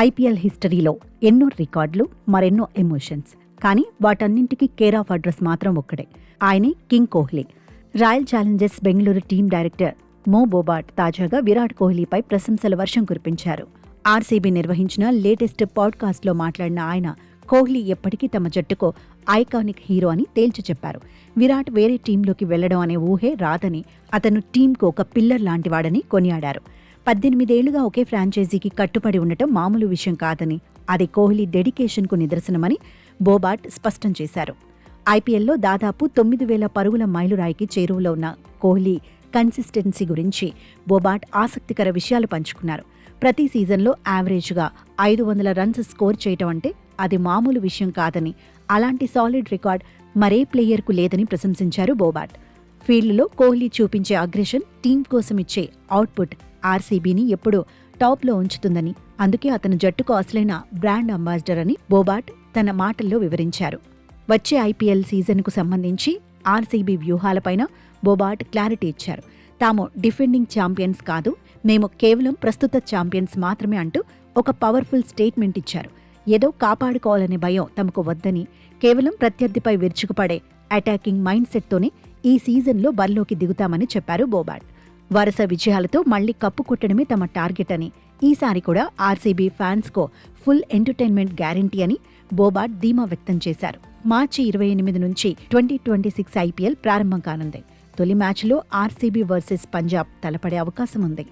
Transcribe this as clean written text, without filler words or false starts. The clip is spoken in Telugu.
ఐపీఎల్ హిస్టరీలో ఎన్నో రికార్డులు, మరెన్నో ఎమోషన్స్. కానీ వాటన్నింటికీ కేర్ ఆఫ్ అడ్రస్ మాత్రం ఒక్కడే. ఆయనే king Kohli. Royal Challengers Bengaluru team director మో బోబాట్ తాజాగా విరాట్ కోహ్లీపై ప్రశంసల వర్షం కురిపించారు. ఆర్సీబీ నిర్వహించిన లేటెస్ట్ పాడ్కాస్ట్లో మాట్లాడిన ఆయన కోహ్లీ ఎప్పటికీ తమ జట్టుకో ఐకానిక్ హీరో అని తేల్చి చెప్పారు. విరాట్ వేరే టీంలోకి వెళ్లడం అనే ఊహే రాదని, అతను టీంకు ఒక పిల్లర్ లాంటివాడని కొనియాడారు. 18 ఏళ్లుగా ఒకే ఫ్రాంచైజీకి కట్టుబడి ఉండటం మామూలు విషయం కాదని, అది కోహ్లీ డెడికేషన్కు నిదర్శనమని బోబాట్ స్పష్టం చేశారు. ఐపీఎల్లో దాదాపు 9,000 పరుగుల మైలురాయికి చేరువలో ఉన్న కోహ్లీ కన్సిస్టెన్సీ గురించి బోబాట్ ఆసక్తికర విషయాలు పంచుకున్నారు. ప్రతి సీజన్లో యావరేజ్గా 500 రన్స్ స్కోర్ చేయటం అంటే అది మామూలు విషయం కాదని, అలాంటి సాలిడ్ రికార్డ్ మరే ప్లేయర్కు లేదని ప్రశంసించారు బోబాట్. ఫీల్డ్లో కోహ్లీ చూపించే అగ్రెషన్, టీం కోసం ఇచ్చే అవుట్పుట్ ఆర్సీబీని ఎప్పుడూ టాప్లో ఉంచుతుందని, అందుకే అతను జట్టుకు అసలైన బ్రాండ్ అంబాసిడర్ అని బోబాట్ తన మాటల్లో వివరించారు. వచ్చే ఐపీఎల్ సీజన్కు సంబంధించి ఆర్సీబీ వ్యూహాలపైన బోబాట్ క్లారిటీ ఇచ్చారు. తాము డిఫెండింగ్ ఛాంపియన్స్ కాదు, మేము కేవలం ప్రస్తుత ఛాంపియన్స్ మాత్రమే అంటూ ఒక పవర్ఫుల్ స్టేట్మెంట్ ఇచ్చారు. ఏదో కాపాడుకోవాలనే భయం తమకు వద్దని, కేవలం ప్రత్యర్థిపై విరుచుకుపడే అటాకింగ్ మైండ్ సెట్తోనే ఈ సీజన్లో బరిలోకి దిగుతామని చెప్పారు బోబాట్. వరుస విజయాలతో మళ్లీ కప్పు కొట్టడమే తమ టార్గెట్ అని, ఈసారి కూడా ఆర్సీబీ ఫ్యాన్స్కో ఫుల్ ఎంటర్టైన్మెంట్ గ్యారంటీ అని బోబాట్ ధీమా వ్యక్తం చేశారు. మార్చి 28 నుంచి 2026 ఐపీఎల్ ప్రారంభం కానుంది. తొలి మ్యాచ్లో ఆర్సీబీ వర్సెస్ పంజాబ్ తలపడే అవకాశం ఉంది.